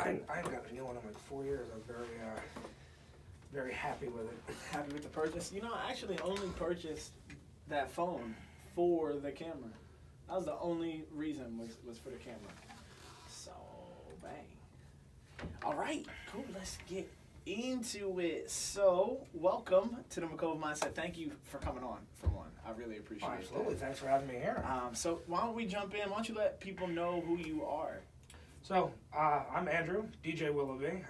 I got a new one in like 4 years. I'm very happy with it. Happy with the purchase? You know, I actually only purchased that phone for the camera. That was the only reason was for the camera. So, bang. All right, cool. Let's get into it. So, welcome to the McCove Mindset. Thank you for coming on, for one. I really appreciate it. Absolutely. Thanks for having me here. So, why don't we jump in? Why don't you let people know who you are? So, I'm Andrew, DJ Willoughby.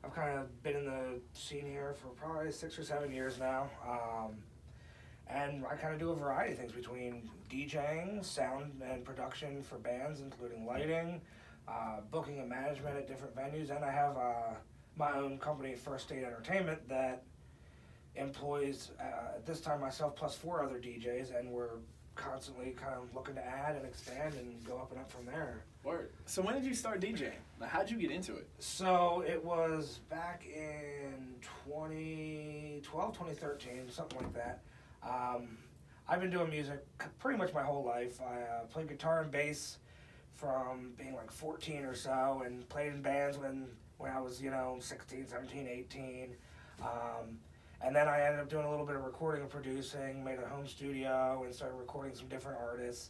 I've kind of been in the scene here for probably 6 or 7 years now. And I kind of do a variety of things between DJing, sound and production for bands, including lighting, booking and management at different venues, and I have my own company, First State Entertainment, that employs, at this time, myself plus 4 other DJs, and we're constantly kind of looking to add and expand and go up and up from there. Word. So when did you start DJing? Like, how'd you get into it? So it was back in 2012, 2013, something like that. I've been doing music pretty much my whole life. I played guitar and bass from being like 14 or so, and played in bands when I was, 16, 17, 18. And then I ended up doing a little bit of recording and producing, made a home studio, and started recording some different artists.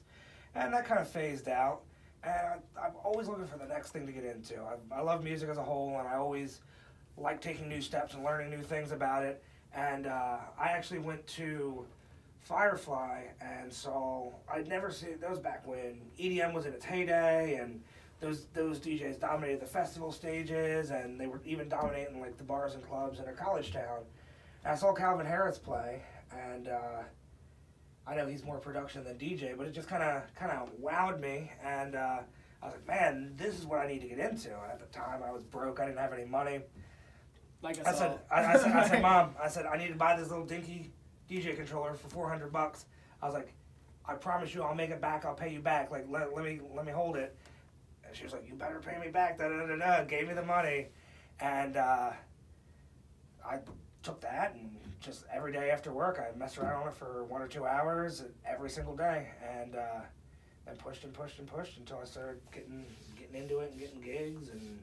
And that kind of phased out. And I'm always looking for the next thing to get into. I love music as a whole, and I always like taking new steps and learning new things about it. And I actually went to Firefly and saw, I'd never seen, that was back when EDM was in its heyday, and those DJs dominated the festival stages, and they were even dominating like the bars and clubs in a college town. And I saw Calvin Harris play, and I know he's more production than DJ, but it just kind of wowed me, and I was like, man, this is what I need to get into. At the time, I was broke, I didn't have any money. Like I said, Mom, I need to buy this little dinky DJ controller for $400. I was like, I promise you, I'll make it back. I'll pay you back. Like, let me hold it. And she was like, you better pay me back. Gave me the money, and I took that, and just every day after work, I messed around on it for 1 or 2 hours every single day, and then pushed until I started getting into it and getting gigs and.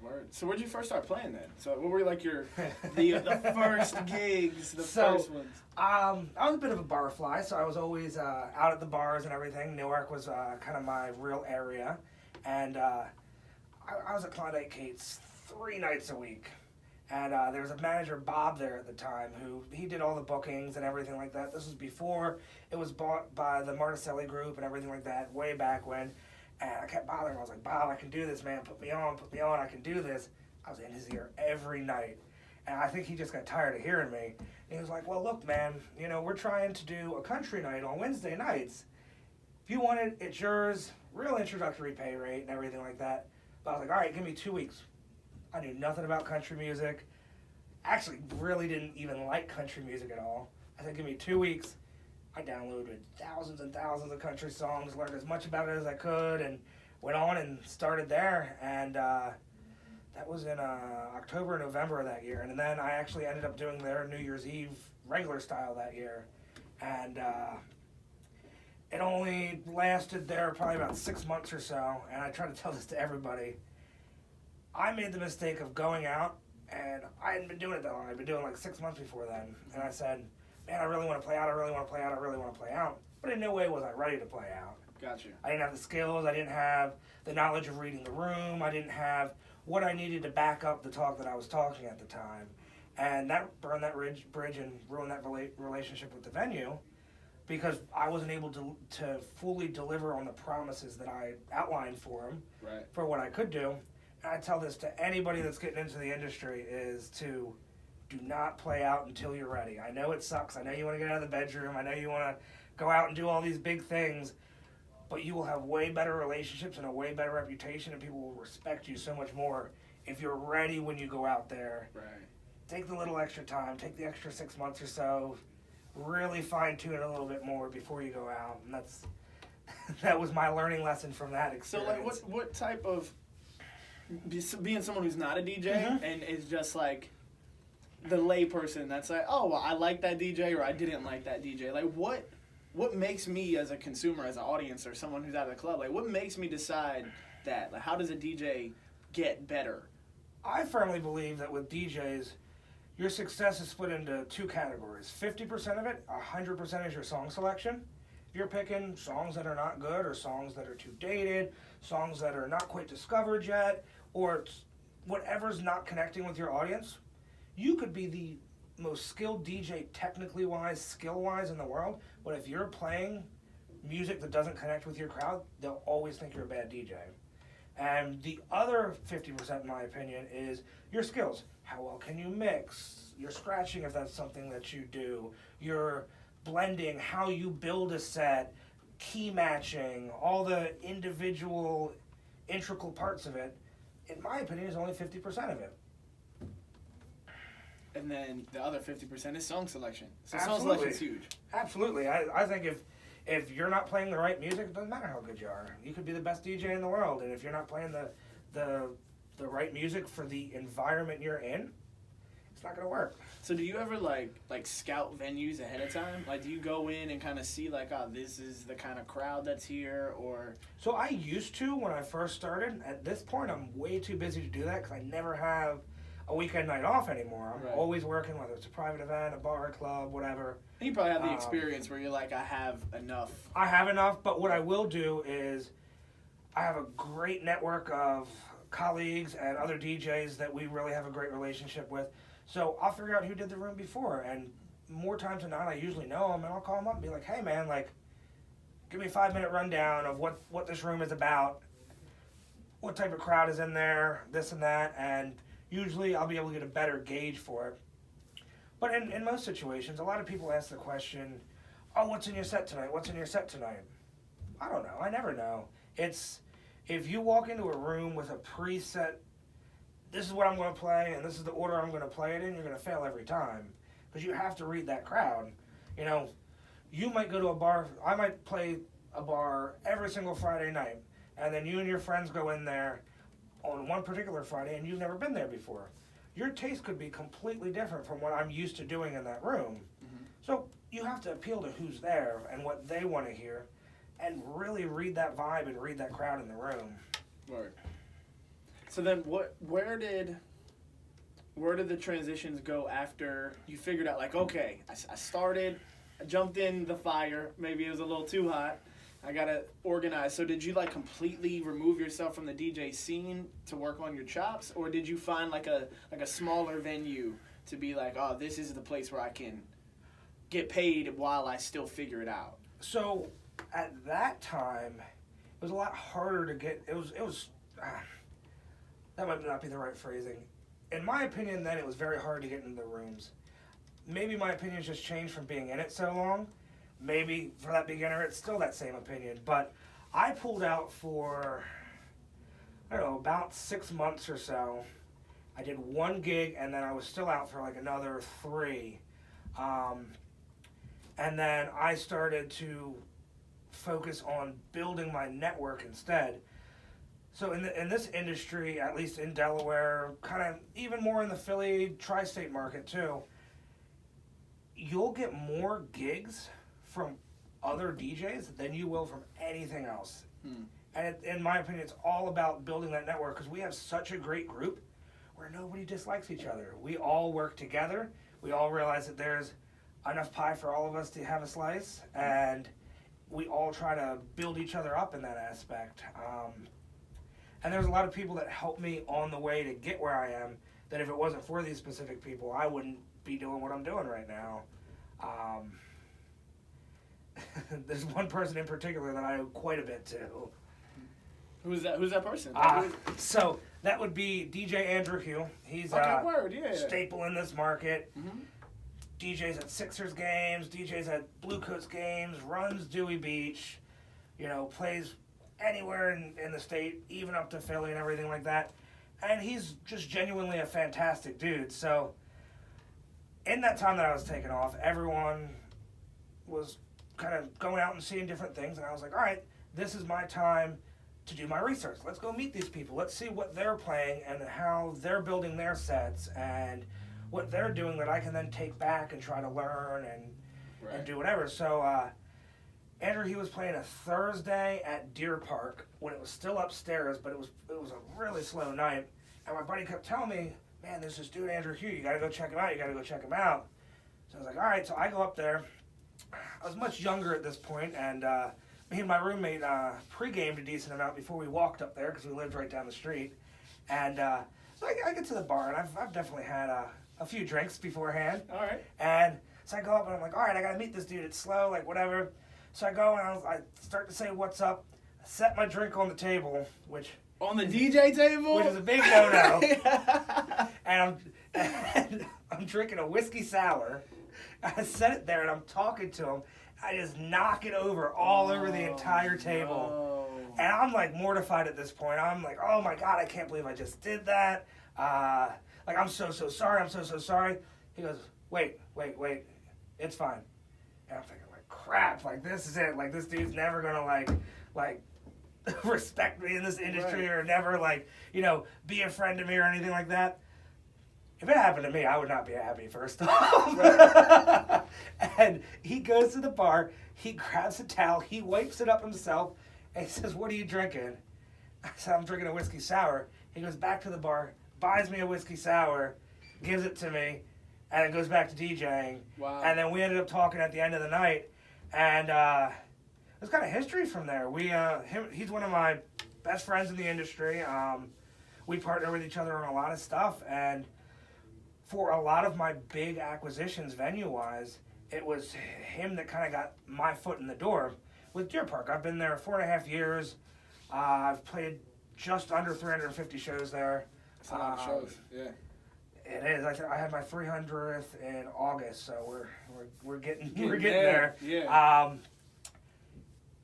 Word. So where'd you first start playing then? So what were like your the first gigs, first ones? I was a bit of a bar fly, so I was always out at the bars and everything. Newark was kind of my real area, and I was at Klondike Kate's 3 nights a week. And there was a manager, Bob, there at the time, who he did all the bookings and everything like that. This was before it was bought by the Marticelli Group and everything like that, way back when. And I kept bothering him. I was like, Bob, I can do this, man. Put me on, I can do this. I was in his ear every night. And I think he just got tired of hearing me. And he was like, well, look, man, we're trying to do a country night on Wednesday nights. If you want it, it's yours. Real introductory pay rate and everything like that. But I was like, all right, give me 2 weeks. I knew nothing about country music. Actually, really didn't even like country music at all. I said, give me 2 weeks. I downloaded thousands and thousands of country songs, learned as much about it as I could, and went on and started there. And that was in October, November of that year. And then I actually ended up doing their New Year's Eve regular style that year. And it only lasted there probably about 6 months or so. And I try to tell this to everybody. I made the mistake of going out, and I hadn't been doing it that long. I'd been doing like 6 months before then. And I said, man, I really want to play out. But in no way was I ready to play out. Gotcha. I didn't have the skills. I didn't have the knowledge of reading the room. I didn't have what I needed to back up the talk that I was talking at the time. And that burned that bridge and ruined that relationship with the venue, because I wasn't able to fully deliver on the promises that I outlined for them, right, for what I could do. And I tell this to anybody that's getting into the industry, is to do not play out until you're ready. I know it sucks. I know you want to get out of the bedroom. I know you want to go out and do all these big things, but you will have way better relationships and a way better reputation, and people will respect you so much more if you're ready when you go out there. Right. Take the little extra time. Take the extra 6 months or so. Really fine-tune it a little bit more before you go out. And that was my learning lesson from that experience. So, like, what type of, being someone who's not a DJ, mm-hmm. and is just like the lay person that's like, oh, well, I like that DJ or I didn't like that DJ. Like, what makes me as a consumer, as an audience, or someone who's out of the club, like, what makes me decide that? Like, how does a DJ get better? I firmly believe that with DJs, your success is split into two categories. 50% of it, 100% is your song selection. If you're picking songs that are not good, or songs that are too dated, songs that are not quite discovered yet, or whatever's not connecting with your audience, you could be the most skilled DJ technically wise, skill wise in the world, but if you're playing music that doesn't connect with your crowd, they'll always think you're a bad DJ. And the other 50%, in my opinion, is your skills. How well can you mix? Your scratching, if that's something that you do. Your blending, how you build a set, key matching, all the individual integral parts of it, in my opinion, is only 50% of it. And then the other 50% is song selection. So Absolutely. song selection is huge. Absolutely. I think if you're not playing the right music, it doesn't matter how good you are. You could be the best DJ in the world, and if you're not playing the right music for the environment you're in, it's not going to work. So do you ever like scout venues ahead of time? Like, do you go in and kind of see like, oh, this is the kind of crowd that's here, or? So I used to when I first started. At this point, I'm way too busy to do that because I never have a weekend night off anymore. I'm always working, whether it's a private event, a bar, a club, whatever. And you probably have the experience where you're like, I have enough. I have enough, but what I will do is I have a great network of colleagues and other DJs that we really have a great relationship with. So I'll figure out who did the room before, and more times than not, I usually know them, and I'll call them up and be like, hey man, like, give me a 5-minute rundown of what this room is about, what type of crowd is in there, this and that, and usually I'll be able to get a better gauge for it. But in most situations, a lot of people ask the question, oh, what's in your set tonight? What's in your set tonight? I don't know. I never know. It's, if you walk into a room with a preset, this is what I'm going to play, and this is the order I'm going to play it in, you're going to fail every time. Because you have to read that crowd. You know, you might go to a bar, I might play a bar every single Friday night, and then you and your friends go in there on one particular Friday, and you've never been there before. Your taste could be completely different from what I'm used to doing in that room. Mm-hmm. So you have to appeal to who's there and what they want to hear, and really read that vibe and read that crowd in the room. Right. So then where did the transitions go after you figured out, like, okay, I jumped in the fire, maybe it was a little too hot, I gotta organize. So did you like completely remove yourself from the DJ scene to work on your chops, or did you find like a smaller venue to be like, oh, this is the place where I can get paid while I still figure it out? So at that time, it was a lot harder to get. It was that might not be the right phrasing. In my opinion, then it was very hard to get into the rooms. Maybe my opinion's just changed from being in it so long. Maybe for that beginner, it's still that same opinion. But I pulled out for, I don't know, about 6 months or so. I did one gig, and then I was still out for like another 3. And then I started to focus on building my network instead. So in this industry, at least in Delaware, kind of even more in the Philly tri-state market too, you'll get more gigs from other DJs than you will from anything else. And in my opinion, it's all about building that network, because we have such a great group where nobody dislikes each other. We all work together. We all realize that there's enough pie for all of us to have a slice, and we all try to build each other up in that aspect. And there's a lot of people that help me on the way to get where I am, that if it wasn't for these specific people, I wouldn't be doing what I'm doing right now. There's one person in particular that I owe quite a bit to. Who's that person? So that would be DJ Andrew Hugh. He's staple in this market. Mm-hmm. DJs at Sixers games, DJs at Bluecoats games, runs Dewey Beach, plays anywhere in the state, even up to Philly and everything like that. And he's just genuinely a fantastic dude. So in that time that I was taking off, everyone was kind of going out and seeing different things, and I was like, all right, this is my time to do my research. Let's go meet these people. Let's see what they're playing and how they're building their sets and what they're doing that I can then take back and try to learn and do whatever. So Andrew, he was playing a Thursday at Deer Park when it was still upstairs, but it was a really slow night. And my buddy kept telling me, man, there's this dude, Andrew Hugh, you got to go check him out, you got to go check him out. So I was like, all right, so I go up there. I was much younger at this point, and me and my roommate pre-gamed a decent amount before we walked up there because we lived right down the street. And so I get to the bar, and I've definitely had a few drinks beforehand. All right. And so I go up, and I'm like, all right, I got to meet this dude. It's slow, like whatever. So I go, and I start to say, what's up? I set my drink on the table, which... On the DJ table? Which is a big no-no. and I'm drinking a whiskey sour. I set it there, and I'm talking to him. I just knock it over all over the entire table. No. And I'm, like, mortified at this point. I'm like, oh, my God, I can't believe I just did that. Like, I'm so sorry. I'm so sorry. He goes, wait. It's fine. And I'm thinking, like, crap. Like, this is it. Like, this dude's never going to, like, respect me in this industry or never, like, you know, be a friend to me or anything like that. If it happened to me, I would not be happy, first off. And he goes to the bar, he grabs a towel, he wipes it up himself, and he says, what are you drinking? I said, I'm drinking a whiskey sour. He goes back to the bar, buys me a whiskey sour, gives it to me, and then goes back to DJing. Wow. And then we ended up talking at the end of the night, and there's kind of history from there. He's one of my best friends in the industry. We partner with each other on a lot of stuff, and for a lot of my big acquisitions venue-wise, it was him that kind of got my foot in the door with Deer Park. I've been there 4.5 years. I've played just under 350 shows there. That's a lot of shows, yeah. It is. I had my 300th in August, so we're getting there. Yeah.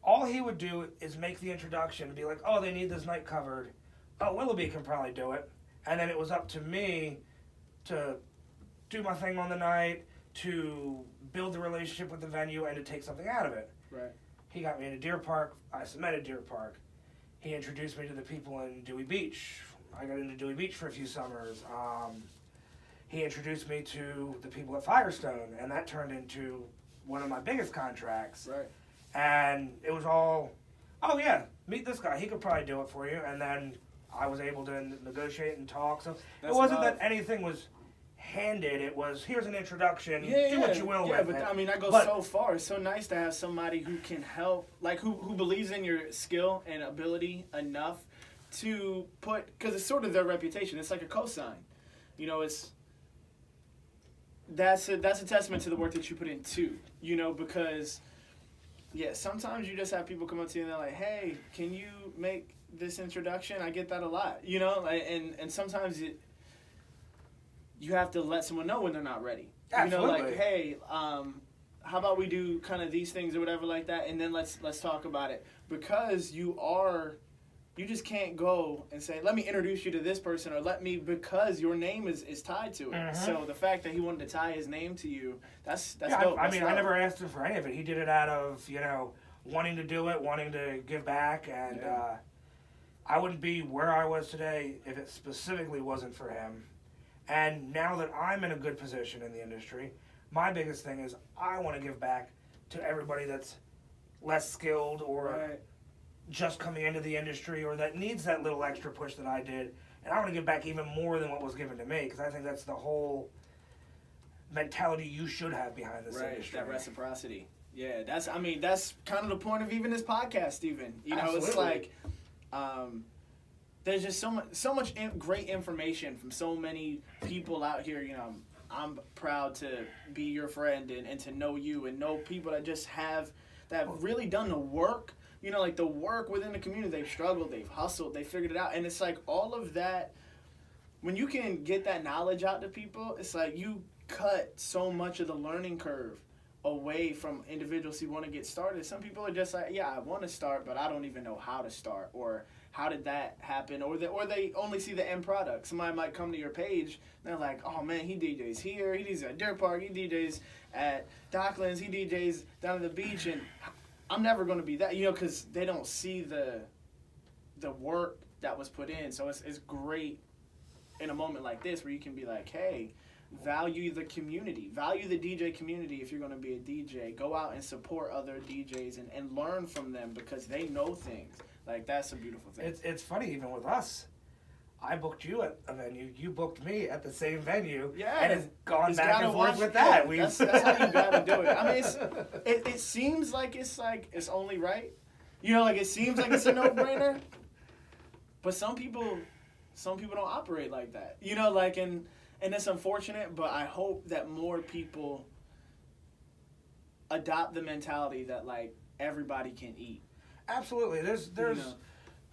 All he would do is make the introduction and be like, oh, they need this night covered. Oh, Willoughby can probably do it. And then it was up to me to do my thing on the night, to build the relationship with the venue, and to take something out of it. Right. He got me into Deer Park. I cemented Deer Park. He introduced me to the people in Dewey Beach. I got into Dewey Beach for a few summers. He introduced me to the people at Firestone, and that turned into one of my biggest contracts. Right. And it was all, oh yeah, meet this guy. He could probably do it for you. And then I was able to negotiate and talk. So it wasn't that anything was handed. It was, here's an introduction. Do what you will with it. Yeah, but I mean, that goes so far. It's so nice to have somebody who can help, like who believes in your skill and ability enough to put, because it's sort of their reputation. It's like a cosign. You know, that's a testament to the work that you put in too. You know, because yeah, sometimes you just have people come up to you and they're like, hey, can you make this introduction? I get that a lot, you know, and sometimes you have to let someone know when they're not ready. Absolutely. You know, like, hey, how about we do kind of these things or whatever like that, and then let's talk about it, because you just can't go and say, let me introduce you to this person, or because your name is tied to it. Mm-hmm. So the fact that he wanted to tie his name to you, that's dope. I never asked him for any of it. He did it out of, you know, wanting to do it, wanting to give back, and I wouldn't be where I was today if it specifically wasn't for him. And now that I'm in a good position in the industry, my biggest thing is I want to give back to everybody that's less skilled or just coming into the industry, or that needs that little extra push that I did. And I want to give back even more than what was given to me, because I think that's the whole mentality you should have behind this industry. That reciprocity. Yeah, that's kind of the point of even this podcast, Stephen. You know, Absolutely. It's like there's just so much great information from so many people out here. You know, I'm proud to be your friend and to know you and know people that just have really done the work. You know, like the work within the community. They've struggled, they've hustled, they figured it out. And it's like all of that, when you can get that knowledge out to people, it's like you cut so much of the learning curve away from individuals who want to get started. Some people are just like, yeah, I want to start, but I don't even know how to start, or how did that happen, or they only see the end product. Somebody might come to your page, and they're like, oh man, he DJs here, he DJs at Deer Park, he DJs at Docklands, he DJs down at the beach, and I'm never going to be that, you know, because they don't see the work that was put in. So it's great in a moment like this where you can be like, hey, value the community, value the DJ community. If you're going to be a DJ, go out and support other DJs and learn from them because they know things. Like, that's a beautiful thing. It's funny, even with us. I booked you at a venue. You booked me at the same venue. Yeah, and it's gone back and forth with that. Yeah, that's how you gotta do it. I mean, it seems like it's only right. You know, like it seems like it's a no-brainer. But some people don't operate like that. You know, like and it's unfortunate. But I hope that more people adopt the mentality that like everybody can eat. Absolutely. There's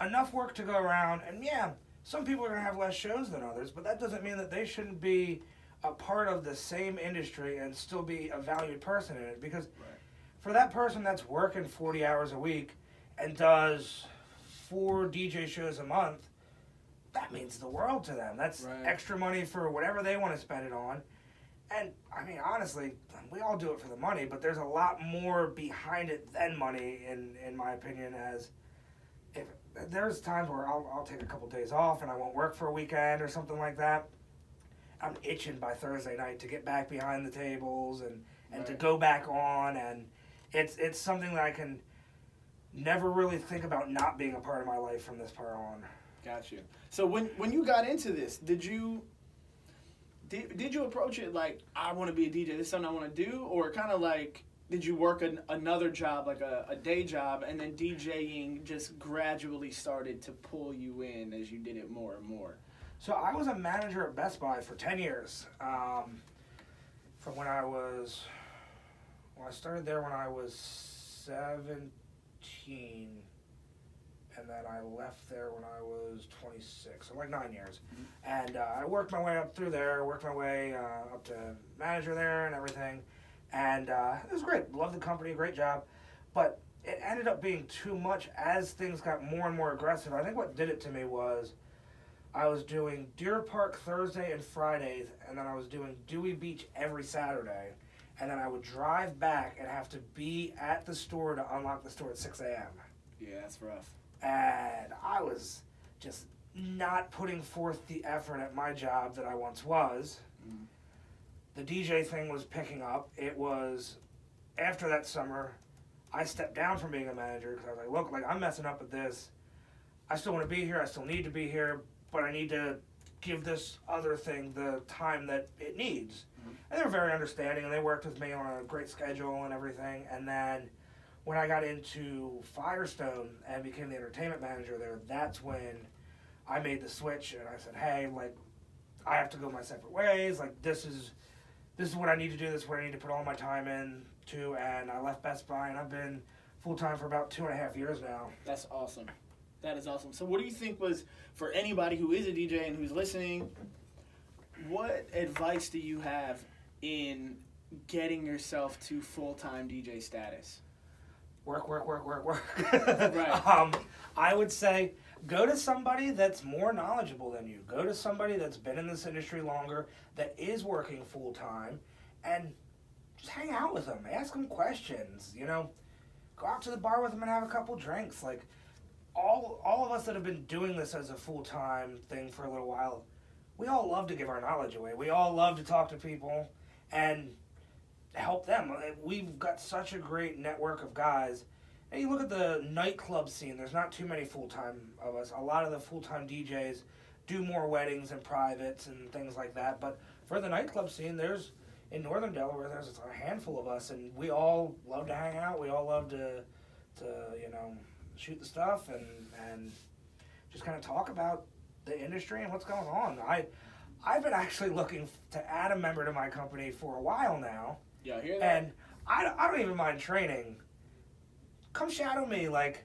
enough work to go around, and yeah. Some people are going to have less shows than others, but that doesn't mean that they shouldn't be a part of the same industry and still be a valued person in it. Because for that person that's working 40 hours a week and does 4 DJ shows a month, that means the world to them. That's extra money for whatever they want to spend it on. And, I mean, honestly, we all do it for the money, but there's a lot more behind it than money, in my opinion, as... If there's times where I'll take a couple days off and I won't work for a weekend or something like that. I'm itching by Thursday night to get back behind the tables and to go back on, and it's something that I can never really think about not being a part of my life from this part on. Got you. So when you got into this, did you approach it like, I want to be a DJ, this is something I want to do, or kind of like, did you work another job, like a day job, and then DJing just gradually started to pull you in as you did it more and more? So I was a manager at Best Buy for 10 years. From when I started there when I was 17, and then I left there when I was 26, so like 9 years. Mm-hmm. And I worked my way up through there, worked my way up to manager there and everything. And it was great. Loved the company, great job. But it ended up being too much as things got more and more aggressive. I think what did it to me was I was doing Deer Park Thursday and Fridays, and then I was doing Dewey Beach every Saturday. And then I would drive back and have to be at the store to unlock the store at 6 a.m. Yeah, that's rough. And I was just not putting forth the effort at my job that I once was. Mm. The DJ thing was picking up. It was, after that summer, I stepped down from being a manager because I was like, look, like I'm messing up at this. I still want to be here. I still need to be here, but I need to give this other thing the time that it needs. Mm-hmm. And they were very understanding, and they worked with me on a great schedule and everything. And then when I got into Firestone and became the entertainment manager there, that's when I made the switch, and I said, hey, like, I have to go my separate ways. Like, this is what I need to do. This is what I need to put all my time into. And I left Best Buy, and I've been full-time for about 2.5 years now. That's awesome. That is awesome. So what do you think was, for anybody who is a DJ and who's listening, what advice do you have in getting yourself to full-time DJ status? Work. Right. I would say go to somebody that's more knowledgeable than you. Go to somebody that's been in this industry longer, that is working full-time, and just hang out with them. Ask them questions, you know. Go out to the bar with them and have a couple drinks. Like, all of us that have been doing this as a full-time thing for a little while, we all love to give our knowledge away. We all love to talk to people and help them. We've got such a great network of guys. And you look at the nightclub scene, there's not too many full-time of us. A lot of the full-time DJs do more weddings and privates and things like that. But for the nightclub scene, in Northern Delaware, there's a handful of us, and we all love to hang out. We all love to you know, shoot the stuff and just kind of talk about the industry and what's going on. I've been actually looking to add a member to my company for a while now. Yeah, I hear that. And I don't even mind training. Come shadow me, like,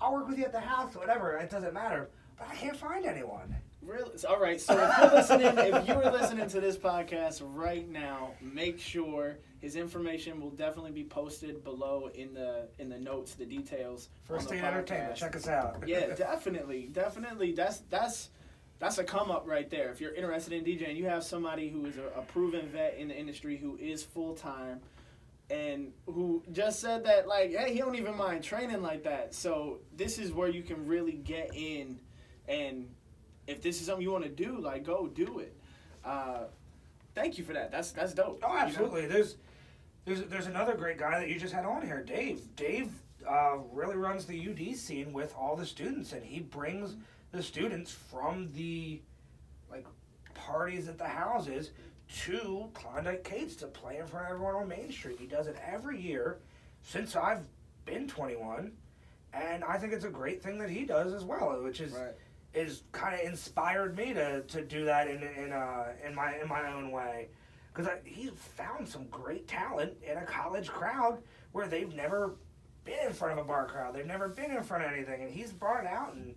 I'll work with you at the house, whatever, it doesn't matter. But I can't find anyone. Really? All right, so if you're listening to this podcast right now, make sure his information will definitely be posted below in the notes, the details. First State Entertainment, check us out. Yeah, definitely. That's a come up right there. If you're interested in DJing, you have somebody who is a proven vet in the industry who is full time, and who just said that, like, hey, he don't even mind training like that. So this is where you can really get in, and if this is something you want to do, like, go do it. thank you for that. That's dope. Oh, absolutely. You know? There's another great guy that you just had on here, Dave. Dave really runs the UD scene with all the students, and he brings the students from the parties at the houses to Klondike Kate's to play in front of everyone on Main Street. He does it every year since I've been 21, and I think it's a great thing that he does as well, which is kind of inspired me to do that in my own way, because he's found some great talent in a college crowd where they've never been in front of a bar crowd, they've never been in front of anything, and he's brought it out, and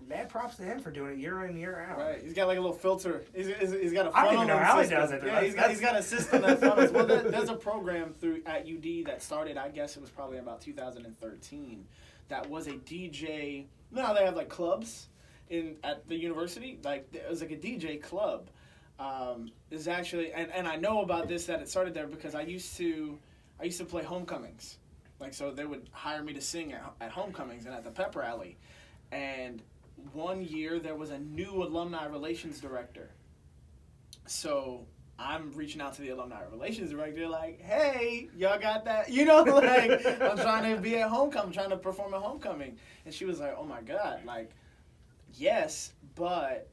mad props to him for doing it year in, year out. Right, he's got like a little filter. He's got a funnel. I don't even know how system. He does it. Yeah, he's got a system that funnels. Well, there's a program at UD that started, I guess it was probably about 2013, that was a DJ. Now they have like clubs at the university. Like it was like a DJ club. Is actually, and I know about this, that it started there because I used to play homecomings. Like, so they would hire me to sing at homecomings and at the pep rally. And one year there was a new alumni relations director. So I'm reaching out to the alumni relations director like, hey, y'all got that? You know, like, I'm trying to be at homecoming, trying to perform at homecoming. And she was like, oh my God, like, yes, but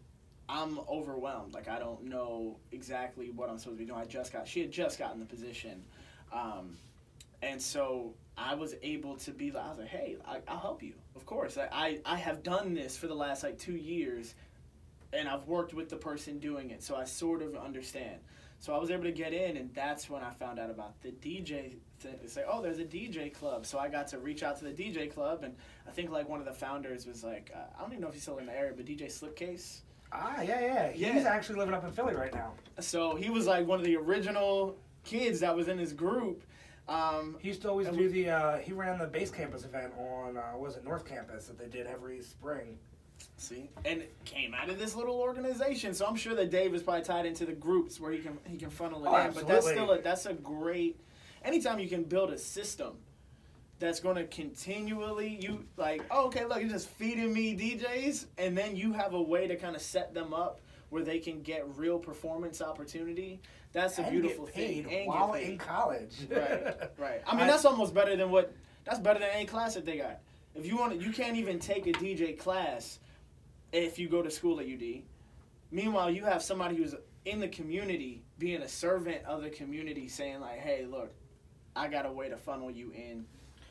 I'm overwhelmed. Like, I don't know exactly what I'm supposed to be doing. She had just gotten the position. And so I was able to be like, I was like, hey, I'll help you. Of course. I have done this for the last 2 years, and I've worked with the person doing it, so I sort of understand. So I was able to get in, and that's when I found out about the DJ thing. It's like, oh, there's a DJ club. So I got to reach out to the DJ club, and I think like one of the founders was like, I don't even know if he's still in the area, but DJ Slipcase. Ah, yeah. He's actually living up in Philly right now. So he was like one of the original kids that was in his group. He used to always do he ran the base campus event on, North Campus that they did every spring. See, and it came out of this little organization, so I'm sure that Dave is probably tied into the groups where he can funnel it in. Absolutely. But that's a great. Anytime you can build a system that's going to continually, you like, oh, okay, look, you're just feeding me DJs, and then you have a way to kind of set them up where they can get real performance opportunity. That's a beautiful thing. And while in college. Right. I mean, that's almost better than that's better than any class that they got. If you want, you can't even take a DJ class if you go to school at UD. Meanwhile, you have somebody who's in the community, being a servant of the community, saying like, hey, look, I got a way to funnel you in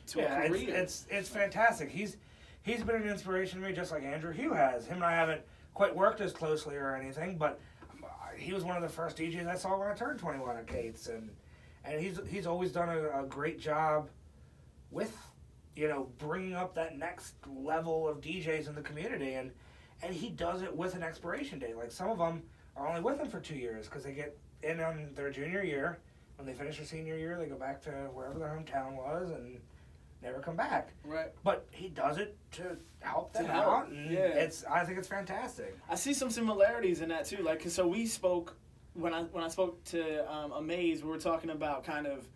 to a career. It's fantastic. He's been an inspiration to me, just like Andrew Hugh has. Him and I haven't quite worked as closely or anything, but he was one of the first DJs I saw when I turned 21 at Kate's, and he's always done a great job with, bringing up that next level of DJs in the community, and he does it with an expiration date. Like, some of them are only with him for 2 years because they get in on their junior year. When they finish their senior year, they go back to wherever their hometown was and never come back. Right. But he does it to help them out, and I think it's fantastic. I see some similarities in that too. Like, 'cause so we spoke when I spoke to Amaze, we were talking about kind of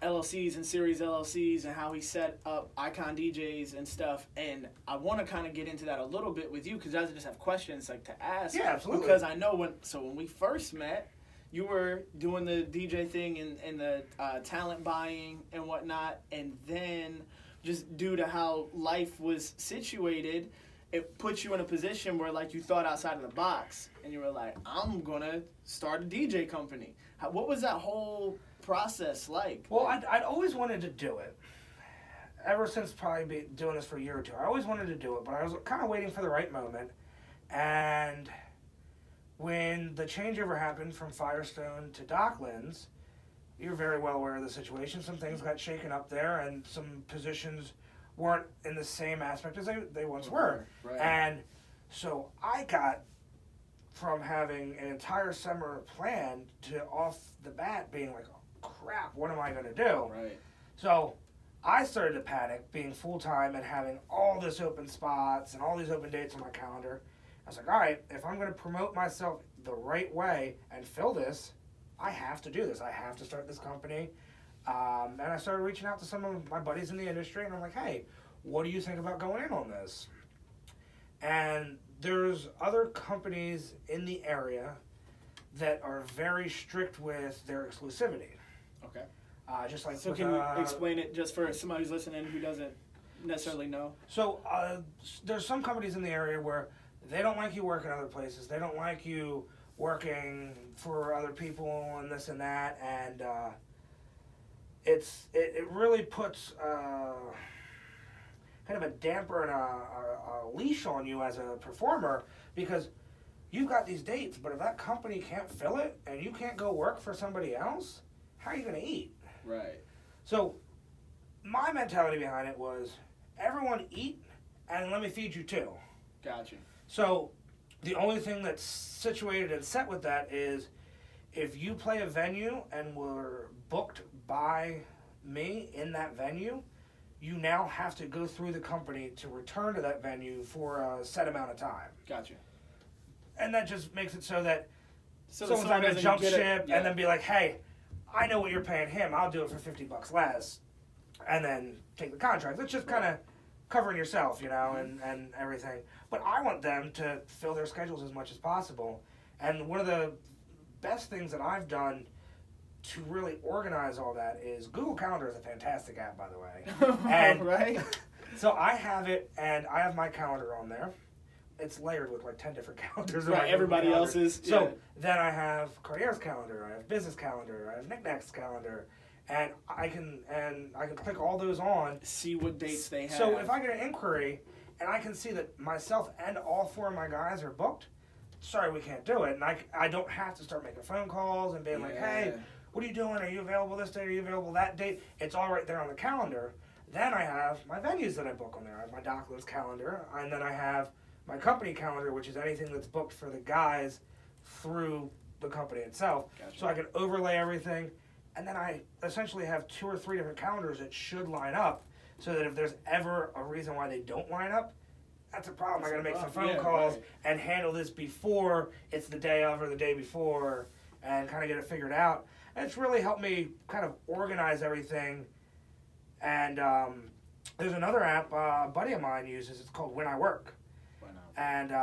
LLCs and series LLCs and how he set up Icon DJs and stuff. And I want to kind of get into that a little bit with you because I just have questions like to ask. Yeah, absolutely. Because I know when we first met, you were doing the DJ thing and the talent buying and whatnot, and then just due to how life was situated, it put you in a position where like you thought outside of the box, and you were like, I'm gonna start a DJ company. What was that whole process like? Well, I'd always wanted to do it. Ever since probably doing this for a year or two, I always wanted to do it, but I was kind of waiting for the right moment, and when the changeover happened from Firestone to Docklands, you're very well aware of the situation. Some things got shaken up there, and some positions weren't in the same aspect as they once were. Right. And so I got from having an entire summer planned to off the bat being like, oh, crap, what am I going to do? Right. So I started to panic being full-time and having all this open spots and all these open dates on my calendar. I was like, all right, if I'm going to promote myself the right way and fill this, I have to do this. I have to start this company. And I started reaching out to some of my buddies in the industry, and I'm like, hey, what do you think about going in on this? And there's other companies in the area that are very strict with their exclusivity. Okay. Just like So with, can you explain it just for somebody who's listening who doesn't necessarily know? So there's some companies in the area where they don't like you working other places. They don't like you working for other people and this and that, and it really puts kind of a damper and a leash on you as a performer, because you've got these dates, but if that company can't fill it and you can't go work for somebody else, how are you going to eat? Right. So my mentality behind it was, everyone eat and let me feed you too. Gotcha. So the only thing that's situated and set with that is, if you play a venue and were booked by me in that venue, you now have to go through the company to return to that venue for a set amount of time. Gotcha. And that just makes it so that So someone's not going to jump ship yeah. and then be like, hey, I know what you're paying him, I'll do it for $50 less, and then take the contract. It's just kind of covering yourself, you know, and everything. But I want them to fill their schedules as much as possible. And one of the best things that I've done to really organize all that is, Google Calendar is a fantastic app, by the way. And right? So I have it, and I have my calendar on there. It's layered with like 10 different calendars. Right, everybody else's. So yeah. then I have Carrier's calendar, I have business calendar, I have Knickknack's calendar, and I can click all those on. See what dates they have. So if I get an inquiry and I can see that myself and all 4 of my guys are booked, sorry, we can't do it. And I don't have to start making phone calls and being like, hey, what are you doing? Are you available this day? Are you available that date? It's all right there on the calendar. Then I have my venues that I book on there. I have my Docklands calendar, and then I have my company calendar, which is anything that's booked for the guys through the company itself. Gotcha. So I can overlay everything, and then I essentially have 2 or 3 different calendars that should line up, so that if there's ever a reason why they don't line up, that's a problem. I got to make some phone calls and handle this before it's the day of or the day before, and kind of get it figured out. And it's really helped me kind of organize everything. And there's another app a buddy of mine uses. It's called When I Work. And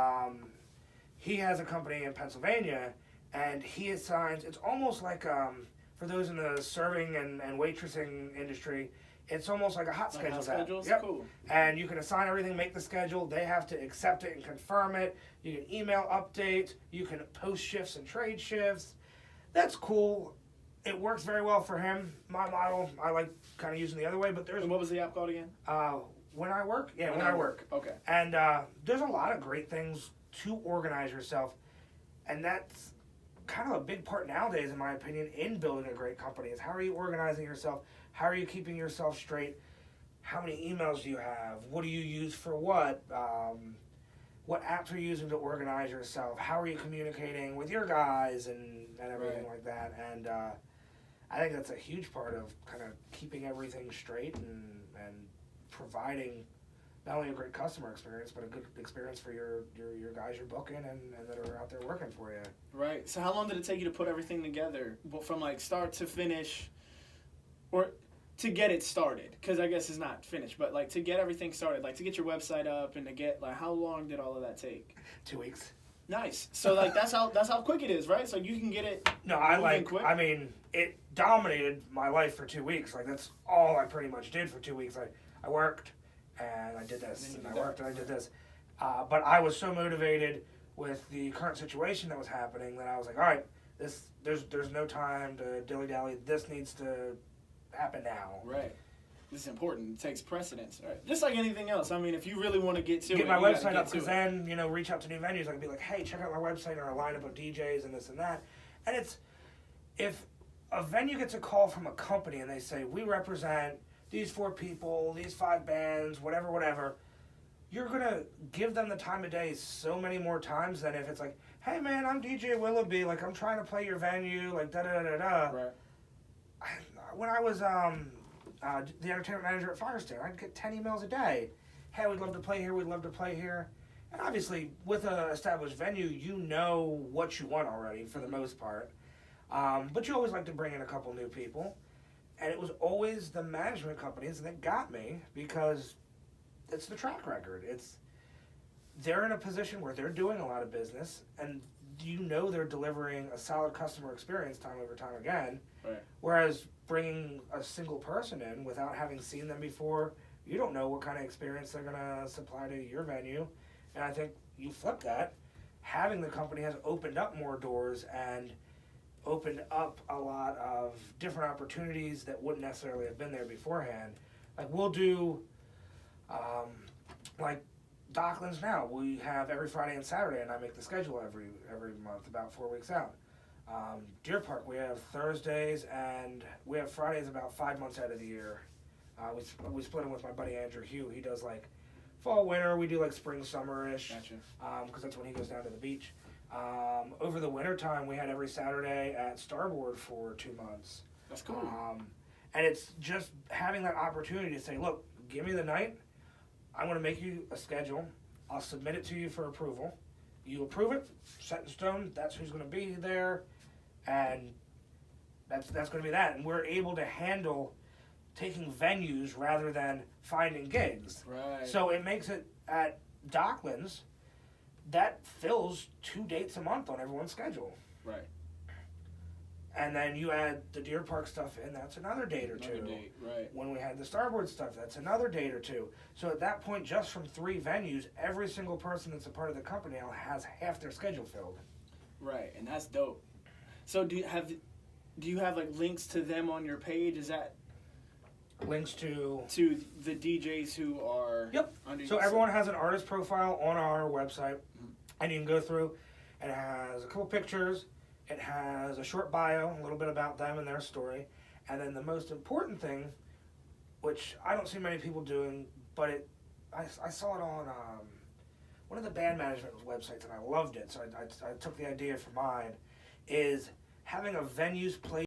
he has a company in Pennsylvania, and he assigns, it's almost like, for those in the serving and waitressing industry, it's almost like a hot schedules app. Yep. Cool. And you can assign everything, make the schedule, they have to accept it and confirm it. You can email updates, you can post shifts and trade shifts. That's cool. It works very well for him. My model, I like kind of using the other way, but there's... And what was the app called again? When I Work? Yeah, When I Work. Okay. And there's a lot of great things to organize yourself, and that's kind of a big part nowadays, in my opinion, in building a great company, is how are you organizing yourself? How are you keeping yourself straight? How many emails do you have? What do you use for what? What apps are you using to organize yourself? How are you communicating with your guys and everything like that? And I think that's a huge part of kind of keeping everything straight and providing not only a great customer experience, but a good experience for your guys you're booking and that are out there working for you. Right. So how long did it take you to put everything together, from like start to finish, or to get it started? Because I guess it's not finished, but like to get everything started, like to get your website up and to get, like, how long did all of that take? 2 weeks. Nice. So like that's how quick it is, right? So you can get it. No, quick. I mean, it dominated my life for 2 weeks. Like, that's all I pretty much did for 2 weeks. I worked and I did this, and I worked and I did this. But I was so motivated with the current situation that was happening that I was like, all right, there's no time to dilly-dally. This needs to happen now. Right. This is important. It takes precedence, right? Just like anything else. I mean, if you really want to get to get my website up, because then, reach out to new venues. I can be like, hey, check out my website or a lineup of DJs and this and that. And it's, if a venue gets a call from a company and they say, we represent these 4 people, these 5 bands, whatever, you're going to give them the time of day so many more times than if it's like, hey, man, I'm DJ Willoughby, like, I'm trying to play your venue, like, da-da-da-da-da. Right. When I was the entertainment manager at Firestone, I'd get 10 emails a day. Hey, we'd love to play here, we'd love to play here. And obviously, with an established venue, you know what you want already, for the most part. But you always like to bring in a couple new people. And it was always the management companies that got me, because it's the track record. They're in a position where they're doing a lot of business, and you know they're delivering a solid customer experience time over time again. Right. Whereas bringing a single person in without having seen them before, you don't know what kind of experience they're going to supply to your venue. And I think you flip that. Having the company has opened up more doors and opened up a lot of different opportunities that wouldn't necessarily have been there beforehand. Like we'll do, like Docklands now, we have every Friday and Saturday, and I make the schedule every month, about 4 weeks out. Deer Park, we have Thursdays and we have Fridays about 5 months out of the year. We split them with my buddy Andrew Hugh. He does like fall, winter. We do like spring, summer-ish. Gotcha. Because that's when he goes down to the beach. Over the winter time, we had every Saturday at Starboard for 2 months. That's cool. And it's just having that opportunity to say, look, give me the night. I'm going to make you a schedule. I'll submit it to you for approval. You approve it, set in stone. That's who's going to be there. And that's going to be that. And we're able to handle taking venues rather than finding gigs. Right. So it makes it at Docklands, that fills 2 dates a month on everyone's schedule. Right. And then you add the Deer Park stuff in, that's another date or two. Right. When we had the Starboard stuff, that's another date or two. So at that point, just from 3 venues, every single person that's a part of the company now has half their schedule filled. Right, and that's dope. So do you have like links to them on your page? Is that Links to the DJs who are under So everyone has an artist profile on our website, and you can go through, and it has a couple pictures, it has a short bio, a little bit about them and their story, and then the most important thing, which I don't see many people doing, but I saw it on one of the band management websites, and I loved it, so I took the idea for mine, is having a venues play